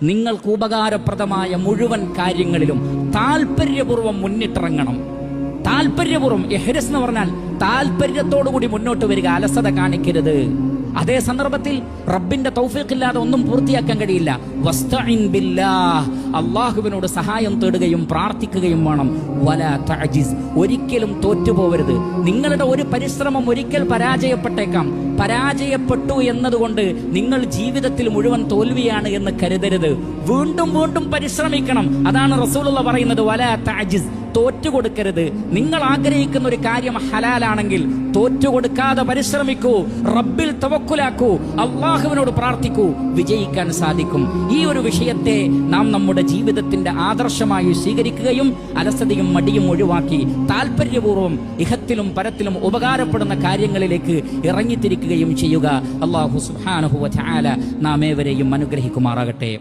നിങ്ങൾക്ക് ഉപകാരപ്രദമായ മുഴുവൻ കാര്യങ്ങളിലും താല്പര്യപൂർവ്വം മുന്നിട്ടിറങ്ങണം. താല്പര്യപൂർവ്വം ഇഹ്റസ് എന്ന് പറഞ്ഞാൽ താല്പര്യത്തോടുകൂടി മുന്നോട്ട് വരിക, അലസത കാണിക്കരുത്. അതേ സന്ദർഭത്തിൽ റബ്ബിന്റെ തൗഫീഖില്ലാതെ ഒന്നും പൂർത്തിയാക്കാൻ കഴിയില്ല. വസ്തഈൻ ബില്ലാഹ്, അല്ലാഹുവിനോട് സഹായം തേടുകയും പ്രാർത്ഥിക്കുകയും വേണം. വലാ തഅജിസ്, ഒരിക്കലും തോറ്റുപോകരുത്. നിങ്ങളുടെ ഒരു പരിശ്രമം ഒരിക്കൽ പരാജയപ്പെട്ടേക്കാം. പരാജയപ്പെട്ടു എന്നതുകൊണ്ട് നിങ്ങൾ ജീവിതത്തിൽ മുഴുവൻ തോൽവിയാണ് എന്ന് കരുതരുത്. വീണ്ടും വീണ്ടും പരിശ്രമിക്കണം. അതാണ് റസൂലുള്ളാഹി പറയുന്നത്, വലാ തഅജിസ്, തോറ്റുകൊടുക്കരുത്. നിങ്ങൾ ആഗ്രഹിക്കുന്ന ഒരു കാര്യം ഹലാലാണെങ്കിൽ തോറ്റുകൊടുക്കാതെ പരിശ്രമിക്കൂ, റബ്ബിൽ തവക്കുലാക്കൂ, അള്ളാഹുവിനോട് പ്രാർത്ഥിക്കൂ, വിജയിക്കാൻ സാധിക്കും. ഈ ഒരു വിഷയത്തെ നാം നമ്മുടെ ജീവിതത്തിന്റെ ആദർശമായി സ്വീകരിക്കുകയും അലസതയും മടിയും ഒഴിവാക്കി താല്പര്യപൂർവ്വം ഇഹത്തിലും പരത്തിലും ഉപകാരപ്പെടുന്ന കാര്യങ്ങളിലേക്ക് ഇറങ്ങിത്തിരിക്കുകയും ചെയ്യുക. അല്ലാഹു സുബ്ഹാനഹു വ തആല നാം ഏവരെയും അനുഗ്രഹിക്കുമാറാകട്ടെ.